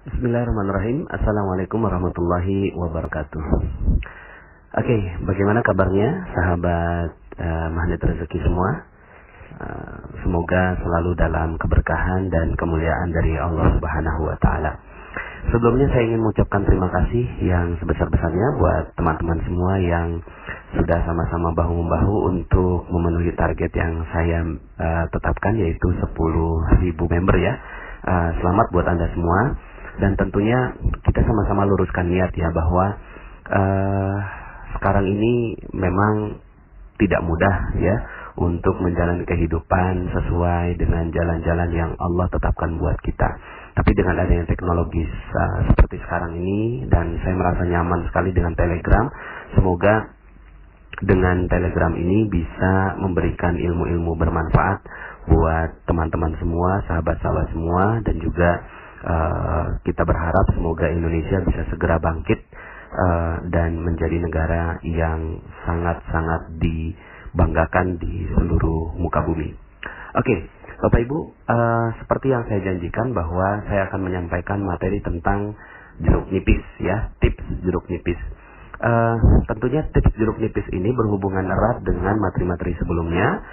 Bismillahirrahmanirrahim. Assalamualaikum warahmatullahi wabarakatuh. Oke, bagaimana kabarnya sahabat Magnet Rezeki semua? Semoga selalu dalam keberkahan dan kemuliaan dari Allah Subhanahu wa taala. Sebelumnya saya ingin mengucapkan terima kasih yang sebesar-besarnya buat teman-teman semua yang sudah sama-sama bahu-membahu untuk memenuhi target yang saya tetapkan, yaitu 10.000 member ya. Selamat buat Anda semua. Dan tentunya kita sama-sama luruskan niat ya, bahwa sekarang ini memang tidak mudah ya untuk menjalani kehidupan sesuai dengan jalan-jalan yang Allah tetapkan buat kita. Tapi dengan adanya teknologi seperti sekarang ini, dan saya merasa nyaman sekali dengan Telegram. Semoga dengan Telegram ini bisa memberikan ilmu-ilmu bermanfaat buat teman-teman semua, sahabat-sahabat semua, dan juga kita berharap semoga Indonesia bisa segera bangkit dan menjadi negara yang sangat-sangat dibanggakan di seluruh muka bumi. Oke, Bapak Ibu, seperti yang saya janjikan bahwa saya akan menyampaikan materi tentang jeruk nipis ya, tips jeruk nipis. Tentunya tips jeruk nipis ini berhubungan erat dengan materi-materi sebelumnya,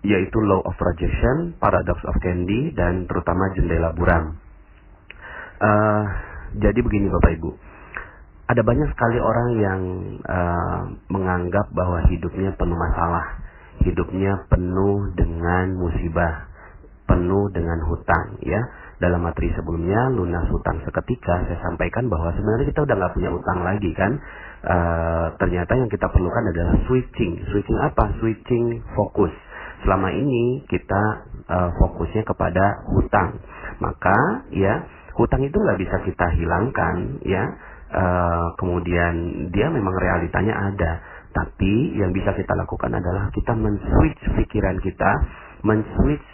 yaitu Law of Projection, Paradox of Candy, dan terutama jendela buram. Jadi begini Bapak Ibu, ada banyak sekali orang yang menganggap bahwa hidupnya penuh masalah, hidupnya penuh dengan musibah, penuh dengan hutang ya. Dalam materi sebelumnya, lunas hutang seketika, saya sampaikan bahwa sebenarnya kita udah nggak punya utang lagi kan. Ternyata yang kita perlukan adalah switching apa? Switching fokus. Selama ini kita fokusnya kepada hutang, maka ya hutang itu nggak bisa kita hilangkan ya. Kemudian dia memang realitanya ada, tapi yang bisa kita lakukan adalah kita men-switch pikiran kita, men-switch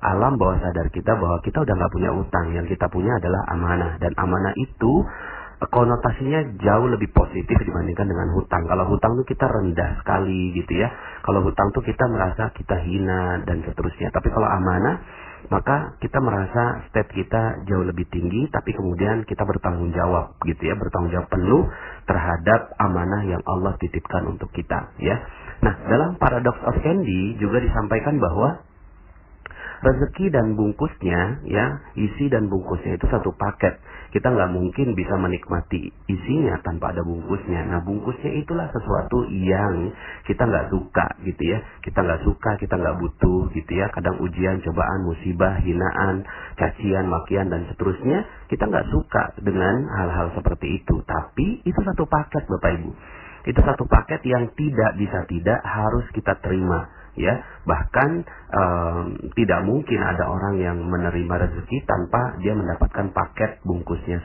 alam bawah sadar kita bahwa kita udah nggak punya utang. Yang kita punya adalah amanah, dan amanah itu konotasinya jauh lebih positif dibandingkan dengan hutang. Kalau hutang tuh kita rendah sekali gitu ya. Kalau hutang tuh kita merasa kita hina dan seterusnya. Tapi kalau amanah, maka kita merasa state kita jauh lebih tinggi, tapi kemudian kita bertanggung jawab gitu ya, bertanggung jawab penuh terhadap amanah yang Allah titipkan untuk kita ya. Nah, dalam Paradox of Candy juga disampaikan bahwa rezeki dan bungkusnya ya, isi dan bungkusnya itu satu paket. Kita nggak mungkin bisa menikmati isinya tanpa ada bungkusnya. Nah, bungkusnya itulah sesuatu yang kita nggak suka gitu ya. Kita nggak suka, kita nggak butuh gitu ya. Kadang ujian, cobaan, musibah, hinaan, cacian, makian, dan seterusnya, kita nggak suka dengan hal-hal seperti itu. Tapi itu satu paket Bapak Ibu. Itu satu paket yang tidak bisa tidak harus kita terima ya. Bahkan tidak mungkin ada orang yang menerima rezeki tanpa dia mendapatkan paket bungkusnya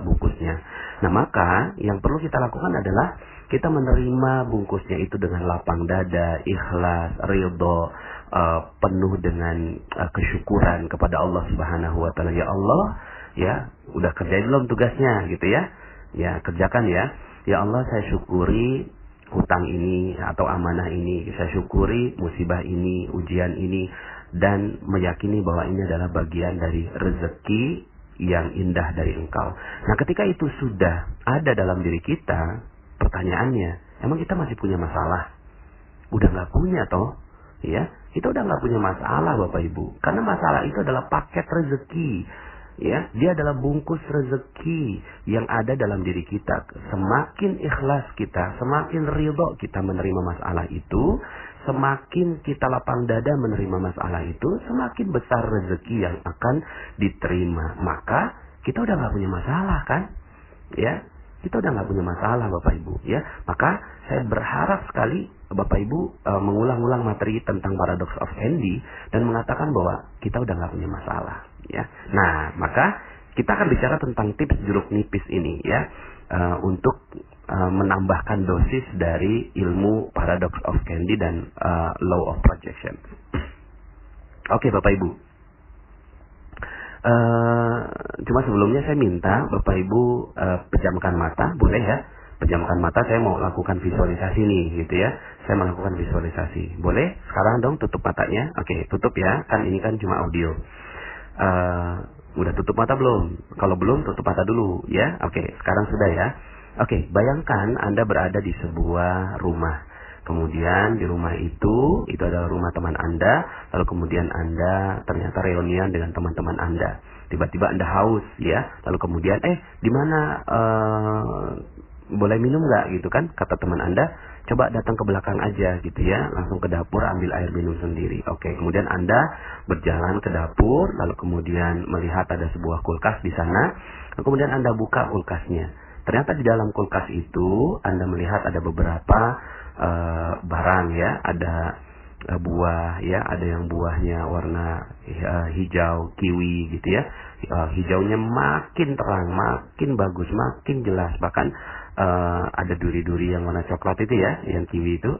bungkusnya. Nah, maka yang perlu kita lakukan adalah kita menerima bungkusnya itu dengan lapang dada, ikhlas, ridho, penuh dengan kesyukuran kepada Allah Subhanahu wa taala. Ya Allah, ya, udah kerjain belum tugasnya gitu ya. Ya, kerjakan ya. Ya Allah, saya syukuri hutang ini atau amanah ini, saya syukuri musibah ini, ujian ini, dan meyakini bahwa ini adalah bagian dari rezeki yang indah dari Engkau. Nah, ketika itu sudah ada dalam diri kita, pertanyaannya, emang kita masih punya masalah? Udah nggak punya toh? Ya, kita udah nggak punya masalah Bapak Ibu, karena masalah itu adalah paket rezeki. Ya, dia adalah bungkus rezeki yang ada dalam diri kita. Semakin ikhlas kita, semakin ridho kita menerima masalah itu, semakin kita lapang dada menerima masalah itu, semakin besar rezeki yang akan diterima. Maka kita udah nggak punya masalah kan? Ya, kita udah nggak punya masalah Bapak Ibu. Ya, maka saya berharap sekali Bapak Ibu mengulang-ulang materi tentang Paradox of Candy dan mengatakan bahwa kita udah nggak punya masalah. Ya, nah maka kita akan bicara tentang tips jeruk nipis ini ya, untuk menambahkan dosis dari ilmu Paradox of Candy dan Law of Projection. Oke Bapak Ibu, cuma sebelumnya saya minta Bapak Ibu pejamkan mata, boleh ya? Pejamkan mata, saya mau lakukan visualisasi nih gitu ya. Saya melakukan visualisasi, boleh? Sekarang dong tutup matanya. Oke, tutup ya, kan ini kan cuma audio. Udah tutup mata belum? Kalau belum, tutup mata dulu ya. Oke, sekarang sudah ya. Oke, bayangkan Anda berada di sebuah rumah. Kemudian di rumah itu adalah rumah teman Anda. Lalu kemudian Anda ternyata reunian dengan teman-teman Anda. Tiba-tiba Anda haus ya. Lalu kemudian, di mana boleh minum nggak gitu kan? Kata teman Anda, coba datang ke belakang aja gitu ya. Langsung ke dapur ambil air minum sendiri. Oke, kemudian Anda berjalan ke dapur. Lalu kemudian melihat ada sebuah kulkas di sana. Lalu kemudian Anda buka kulkasnya. Ternyata di dalam kulkas itu Anda melihat ada beberapa barang ya. Ada buah ya, ada yang buahnya warna hijau kiwi gitu ya. Hijaunya makin terang, makin bagus, makin jelas. Bahkan ada duri-duri yang warna coklat itu ya, yang kiwi itu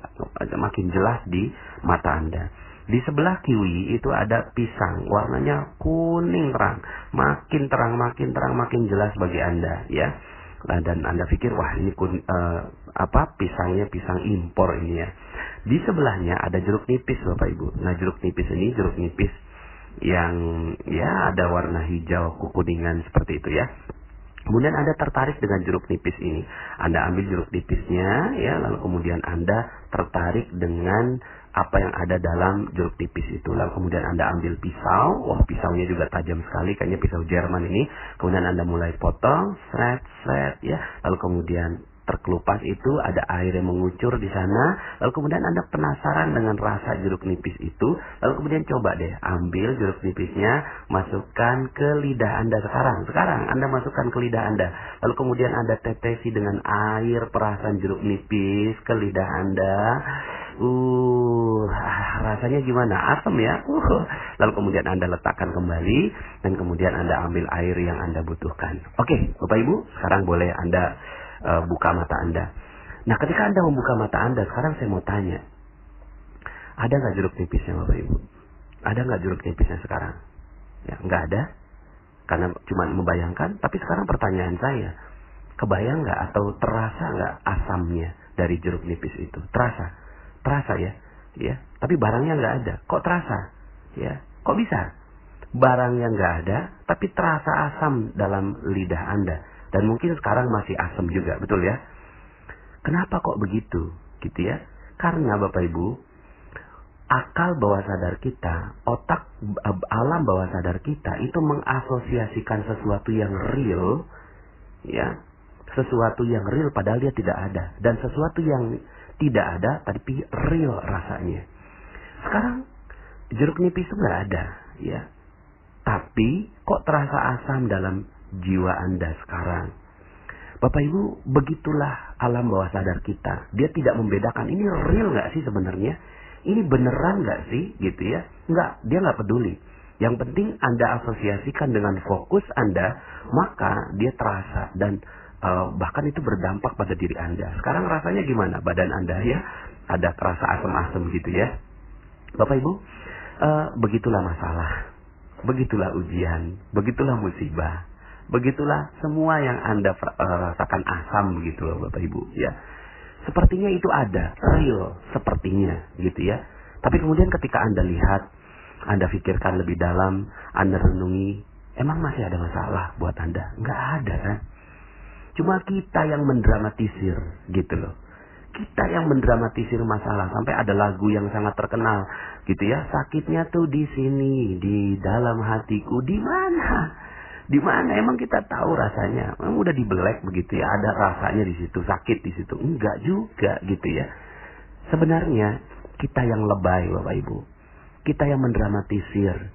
makin jelas di mata Anda. Di sebelah kiwi itu ada pisang, warnanya kuning terang, makin terang, makin terang, makin jelas bagi Anda ya. Nah, dan Anda pikir wah ini pisangnya pisang impor ini ya. Di sebelahnya ada jeruk nipis Bapak Ibu. Nah, jeruk nipis ini jeruk nipis yang ya ada warna hijau kekuningan seperti itu ya. Kemudian Anda tertarik dengan jeruk nipis ini. Anda ambil jeruk nipisnya ya, lalu kemudian Anda tertarik dengan apa yang ada dalam jeruk nipis itu. Lalu kemudian Anda ambil pisau. Wah, pisaunya juga tajam sekali, kayaknya pisau Jerman ini. Kemudian Anda mulai potong, sret ya. Lalu kemudian terkelupas itu ada air yang mengucur di sana. Lalu kemudian Anda penasaran dengan rasa jeruk nipis itu. Lalu kemudian coba deh ambil jeruk nipisnya, masukkan ke lidah Anda sekarang Anda masukkan ke lidah Anda. Lalu kemudian Anda tetesi dengan air perasan jeruk nipis ke lidah Anda. Rasanya gimana? Asam ya. Lalu kemudian Anda letakkan kembali dan kemudian Anda ambil air yang Anda butuhkan. Oke, Bapak Ibu, sekarang boleh Anda buka mata Anda. Nah, ketika Anda membuka mata Anda, sekarang saya mau tanya, ada nggak jeruk nipisnya Bapak Ibu? Ada nggak jeruk nipisnya sekarang? Ya, nggak ada, karena cuma membayangkan. Tapi sekarang pertanyaan saya, kebayang nggak atau terasa nggak asamnya dari jeruk nipis itu? Terasa ya. Tapi barangnya nggak ada. Kok terasa? Ya, kok bisa? Barangnya nggak ada, tapi terasa asam dalam lidah Anda. Dan mungkin sekarang masih asam juga, betul ya? Kenapa kok begitu? Gitu ya. Karena Bapak Ibu, akal bawah sadar kita, otak alam bawah sadar kita itu mengasosiasikan sesuatu yang real, ya, sesuatu yang real padahal dia tidak ada, dan sesuatu yang tidak ada tapi real rasanya. Sekarang jeruk nipis itu nggak ada, ya, tapi kok terasa asam dalam jiwa Anda sekarang. Bapak Ibu, begitulah alam bawah sadar kita. Dia tidak membedakan ini real nggak sih sebenarnya, ini beneran nggak sih, gitu ya. Nggak, dia nggak peduli. Yang penting Anda asosiasikan dengan fokus Anda, maka dia terasa dan bahkan itu berdampak pada diri Anda. Sekarang rasanya gimana badan Anda ya? Ada terasa asam-asam gitu ya. Bapak Ibu, begitulah masalah, begitulah ujian, begitulah musibah. Begitulah semua yang Anda rasakan asam begitu loh Bapak Ibu ya. Sepertinya itu ada, real sepertinya gitu ya. Tapi kemudian ketika Anda lihat, Anda pikirkan lebih dalam, Anda renungi, emang masih ada masalah buat Anda? Nggak ada kan? Cuma kita yang mendramatisir gitu loh. Kita yang mendramatisir masalah. Sampai ada lagu yang sangat terkenal gitu ya. Sakitnya tuh di sini, di dalam hatiku. Di mana? Di mana? Emang kita tahu rasanya? Emang udah dibelek begitu ya? Ada rasanya di situ, sakit di situ? Enggak juga gitu ya. Sebenarnya kita yang lebay Bapak Ibu. Kita yang mendramatisir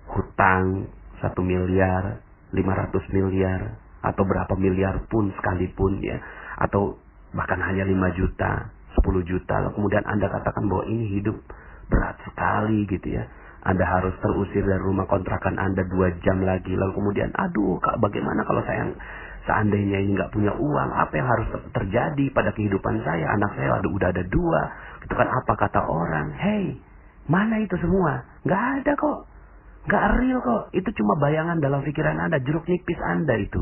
hutang 1 miliar, 500 miliar, atau berapa miliar pun sekalipun ya. Atau bahkan hanya 5 juta, 10 juta. Lalu kemudian Anda katakan bahwa ini hidup berat sekali gitu ya. Anda harus terusir dari rumah kontrakan Anda 2 jam lagi. Lalu kemudian, aduh Kak, bagaimana kalau saya seandainya ini nggak punya uang? Apa yang harus terjadi pada kehidupan saya? Anak saya udah ada 2. Itu kan apa kata orang? Hey, mana itu semua? Nggak ada kok. Nggak real kok. Itu cuma bayangan dalam pikiran Anda. Jeruk nipis Anda itu.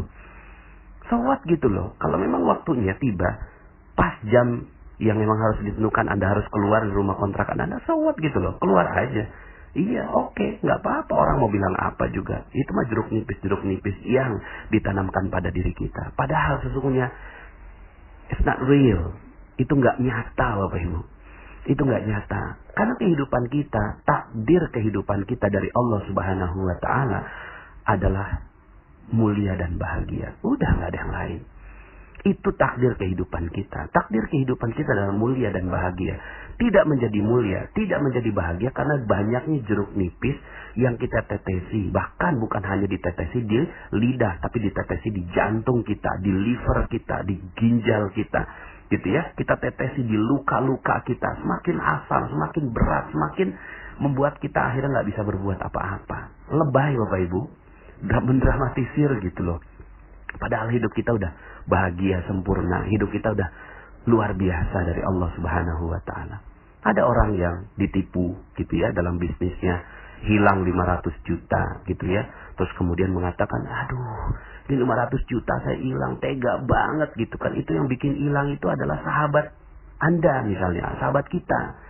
So what gitu loh. Kalau memang waktunya tiba, pas jam yang memang harus ditentukan Anda harus keluar dari rumah kontrakan Anda. So what gitu loh. Keluar aja. Iya, oke, nggak apa-apa. Orang mau bilang apa juga. Itu mah jeruk nipis yang ditanamkan pada diri kita. Padahal sesungguhnya it's not real. Itu nggak nyata, Bapak Ibu. Itu nggak nyata. Karena kehidupan kita, takdir kehidupan kita dari Allah Subhanahu wa Ta'ala adalah mulia dan bahagia. Udah nggak ada yang lain. Itu takdir kehidupan kita. Takdir kehidupan kita adalah mulia dan bahagia. Tidak menjadi mulia, tidak menjadi bahagia karena banyaknya jeruk nipis yang kita tetesi. Bahkan bukan hanya ditetesi di lidah, tapi ditetesi di jantung kita, di liver kita, di ginjal kita. Gitu ya, kita tetesi di luka-luka kita. Semakin asam, semakin berat, semakin membuat kita akhirnya nggak bisa berbuat apa-apa. Lebay Bapak Ibu, mendramatisir gitu loh. Padahal hidup kita udah bahagia, sempurna. Hidup kita udah luar biasa dari Allah Subhanahu wa Ta'ala. Ada orang yang ditipu gitu ya dalam bisnisnya, hilang 500 juta gitu ya. Terus kemudian mengatakan, aduh, ini 500 juta saya hilang, tega banget gitu kan. Itu yang bikin hilang itu adalah sahabat Anda misalnya, sahabat kita.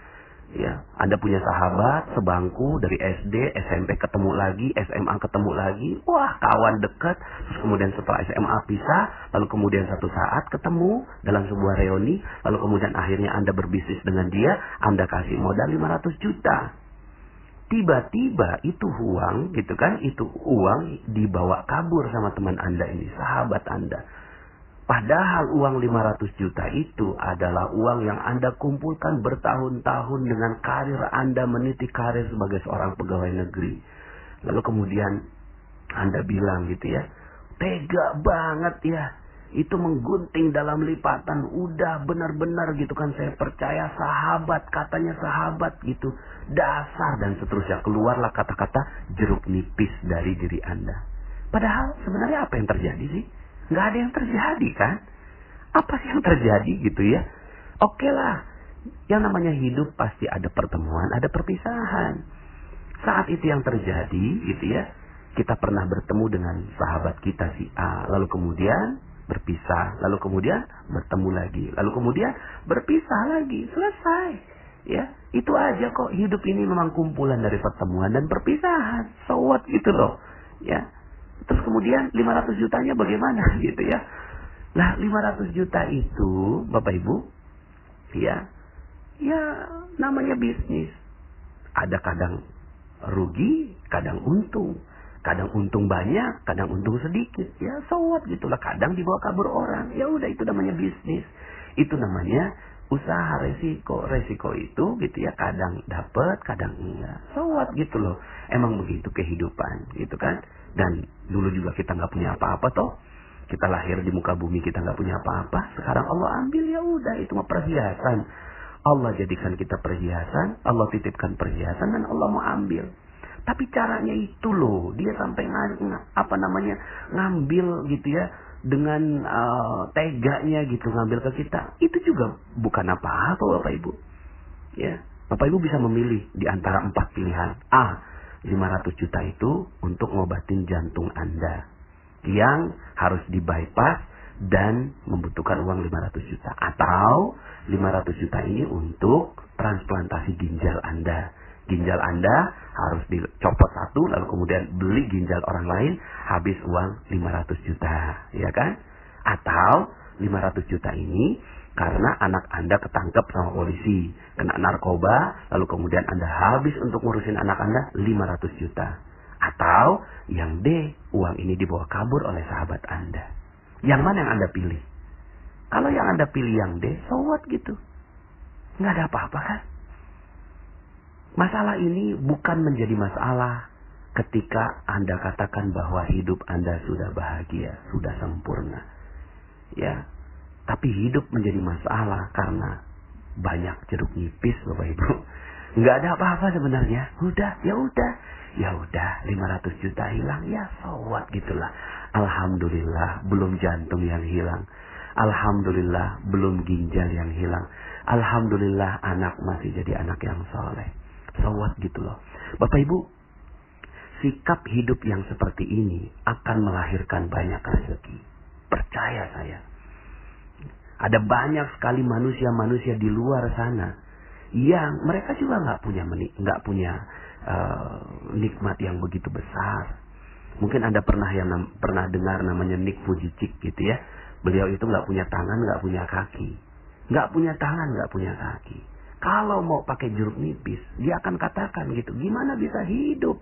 Ya, Anda punya sahabat sebangku dari SD, SMP ketemu lagi, SMA ketemu lagi. Wah, kawan dekat. Terus kemudian setelah SMA pisah, lalu kemudian satu saat ketemu dalam sebuah reuni, lalu kemudian akhirnya Anda berbisnis dengan dia, Anda kasih modal 500 juta. Tiba-tiba itu uang, gitu kan, itu uang dibawa kabur sama teman Anda ini, sahabat Anda. Padahal uang 500 juta itu adalah uang yang Anda kumpulkan bertahun-tahun dengan karir Anda, meniti karir sebagai seorang pegawai negeri. Lalu kemudian Anda bilang gitu ya, tega banget ya, itu menggunting dalam lipatan, udah benar-benar gitu kan, saya percaya sahabat, katanya sahabat gitu, dasar dan seterusnya. Keluarlah kata-kata jeruk nipis dari diri Anda. Padahal sebenarnya apa yang terjadi sih? Nggak ada yang terjadi kan? Apa sih yang terjadi gitu ya? Oke lah, yang namanya hidup pasti ada pertemuan, ada perpisahan. Saat itu yang terjadi gitu ya, kita pernah bertemu dengan sahabat kita si A, lalu kemudian berpisah, lalu kemudian bertemu lagi, lalu kemudian berpisah lagi, selesai. Ya, itu aja kok. Hidup ini memang kumpulan dari pertemuan dan perpisahan. So what gitu loh. Ya. Terus kemudian 500 jutanya bagaimana gitu ya. Nah 500 juta itu Bapak Ibu, ya namanya bisnis. Ada kadang rugi, kadang untung. Kadang untung banyak, kadang untung sedikit. Ya so what gitulah, kadang dibawa kabur orang. Ya udah, itu namanya bisnis. Itu namanya usaha resiko. Resiko itu gitu ya, kadang dapat, kadang enggak. So what gitu loh. Emang begitu kehidupan gitu kan. Dan dulu juga kita nggak punya apa-apa toh. Kita lahir di muka bumi, kita nggak punya apa-apa. Sekarang Allah ambil, ya udah, itu mah perhiasan. Allah jadikan kita perhiasan, Allah titipkan perhiasan dan Allah mau ambil. Tapi caranya itu loh, dia sampai ngambil gitu ya, dengan teganya gitu ngambil ke kita. Itu juga bukan apa-apa Bapak Ibu. Ya, Bapak Ibu bisa memilih di antara 4 pilihan. A, 500 juta itu untuk ngobatin jantung Anda yang harus di bypass dan membutuhkan uang 500 juta. Atau 500 juta ini untuk transplantasi ginjal Anda. Ginjal Anda harus dicopot satu, lalu kemudian beli ginjal orang lain, habis uang 500 juta. Ya kan? Atau 500 juta ini karena anak Anda ketangkep sama polisi, kena narkoba, lalu kemudian Anda habis untuk ngurusin anak Anda 500 juta. Atau yang D, uang ini dibawa kabur oleh sahabat Anda. Yang mana yang Anda pilih? Kalau yang Anda pilih yang D, so what gitu. Nggak ada apa-apa kan? Masalah ini bukan menjadi masalah ketika Anda katakan bahwa hidup Anda sudah bahagia, sudah sempurna. Ya. Tapi hidup menjadi masalah karena banyak jeruk nipis Bapak Ibu. Nggak ada apa-apa sebenarnya. Ya udah 500 juta hilang, ya so what gitulah. Alhamdulillah belum jantung yang hilang. Alhamdulillah belum ginjal yang hilang. Alhamdulillah anak masih jadi anak yang soleh. So what gitu loh. Bapak Ibu, sikap hidup yang seperti ini akan melahirkan banyak rezeki. Percaya saya. Ada banyak sekali manusia-manusia di luar sana yang mereka juga nggak punya nikmat yang begitu besar. Mungkin Anda pernah dengar namanya Nick Vujicic gitu ya. Beliau itu nggak punya tangan, nggak punya kaki. Nggak punya tangan, nggak punya kaki. Kalau mau pakai jeruk nipis, dia akan katakan gitu, gimana bisa hidup?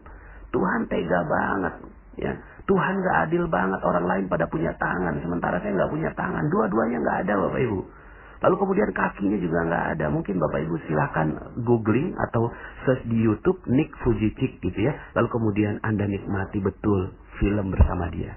Tuhan tega banget. Ya, Tuhan nggak adil banget. Orang lain pada punya tangan, sementara saya nggak punya tangan. Dua-duanya nggak ada, Bapak Ibu. Lalu kemudian kakinya juga nggak ada. Mungkin Bapak Ibu silahkan googling atau search di YouTube Nick Vujicic gitu ya. Lalu kemudian Anda nikmati betul film bersama dia.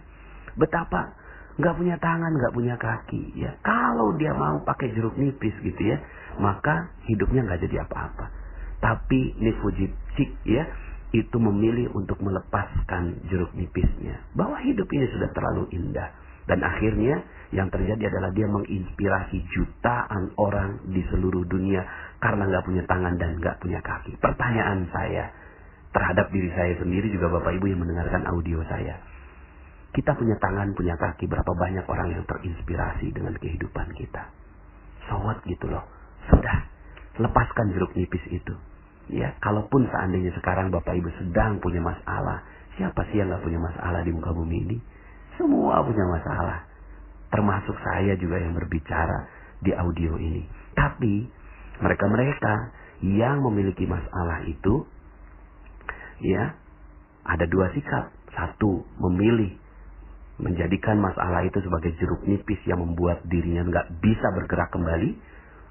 Betapa nggak punya tangan, nggak punya kaki ya. Kalau dia mau pakai jeruk nipis gitu ya, maka hidupnya nggak jadi apa-apa. Tapi Nick Vujicic ya, itu memilih untuk melepaskan jeruk nipisnya. Bahwa hidup ini sudah terlalu indah. Dan akhirnya yang terjadi adalah dia menginspirasi jutaan orang di seluruh dunia karena nggak punya tangan dan nggak punya kaki. Pertanyaan saya terhadap diri saya sendiri juga Bapak Ibu yang mendengarkan audio saya. Kita punya tangan, punya kaki, berapa banyak orang yang terinspirasi dengan kehidupan kita. So what gitu loh. Sudah, lepaskan jeruk nipis itu. Ya, kalaupun seandainya sekarang Bapak Ibu sedang punya masalah, siapa sih yang nggak punya masalah di muka bumi ini? Semua punya masalah. Termasuk saya juga yang berbicara di audio ini. Tapi mereka-mereka yang memiliki masalah itu, ya, ada dua sikap. Satu, memilih menjadikan masalah itu sebagai jeruk nipis yang membuat dirinya nggak bisa bergerak kembali.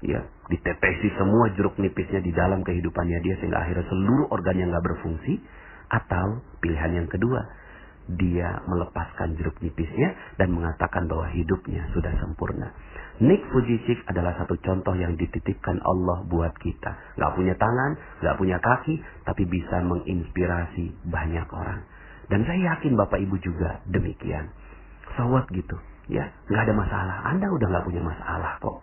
Ya, ditetesi semua jeruk nipisnya di dalam kehidupannya dia sehingga akhirnya seluruh organnya nggak berfungsi. Atau pilihan yang kedua, dia melepaskan jeruk nipisnya dan mengatakan bahwa hidupnya sudah sempurna. Nick Vujicic adalah satu contoh yang dititipkan Allah buat kita. Gak punya tangan, gak punya kaki, tapi bisa menginspirasi banyak orang. Dan saya yakin Bapak Ibu juga demikian. So what gitu, ya, gak ada masalah. Anda udah gak punya masalah kok.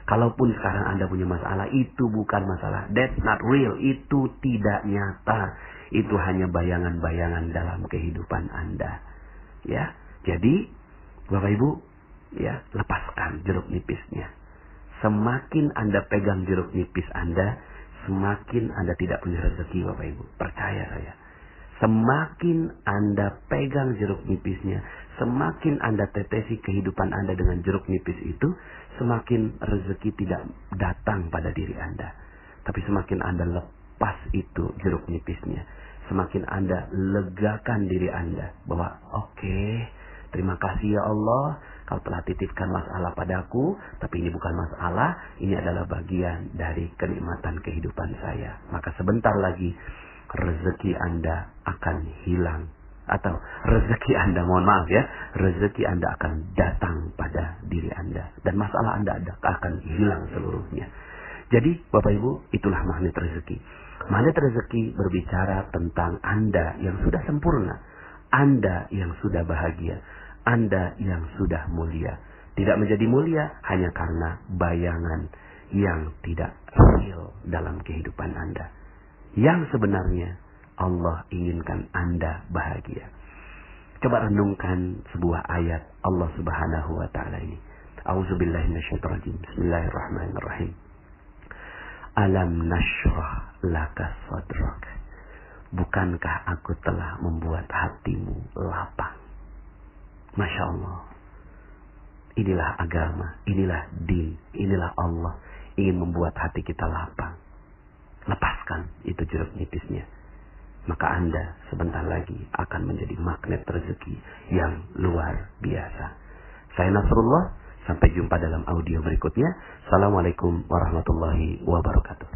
Kalaupun sekarang Anda punya masalah, itu bukan masalah. That's not real. Itu tidak nyata. Itu hanya bayangan-bayangan dalam kehidupan Anda. Ya, jadi Bapak Ibu, ya, lepaskan jeruk nipisnya. Semakin Anda pegang jeruk nipis Anda, semakin Anda tidak punya rezeki, Bapak Ibu. Percaya saya. Semakin Anda pegang jeruk nipisnya, semakin Anda tetesi kehidupan Anda dengan jeruk nipis itu, semakin rezeki tidak datang pada diri Anda. Tapi semakin Anda lepas itu jeruk nipisnya, semakin Anda legakan diri Anda bahwa oke, terima kasih ya Allah, Kau telah titipkan masalah padaku, tapi ini bukan masalah, ini adalah bagian dari kenikmatan kehidupan saya. Maka sebentar lagi rezeki Anda akan hilang. Atau rezeki Anda, mohon maaf ya, rezeki Anda akan datang pada diri Anda. Dan masalah Anda akan hilang seluruhnya. Jadi Bapak Ibu, itulah magnet rezeki. Magnet rezeki berbicara tentang Anda yang sudah sempurna. Anda yang sudah bahagia. Anda yang sudah mulia. Tidak menjadi mulia hanya karena bayangan yang tidak real dalam kehidupan Anda. Yang sebenarnya Allah inginkan Anda bahagia. Coba renungkan sebuah ayat Allah Subhanahu wa taala ini. A'udzubillahi minasyaitonir rajim. Bismillahirrahmanirrahim. Alam nashrah laka sadrak. Bukankah aku telah membuat hatimu lapang? Masya Allah. Inilah agama, inilah din, inilah Allah ingin membuat hati kita lapang. Lepaskan itu jeruk nipisnya. Maka Anda sebentar lagi akan menjadi magnet rezeki yang luar biasa. Saya Nasrullah, sampai jumpa dalam audio berikutnya. Assalamualaikum warahmatullahi wabarakatuh.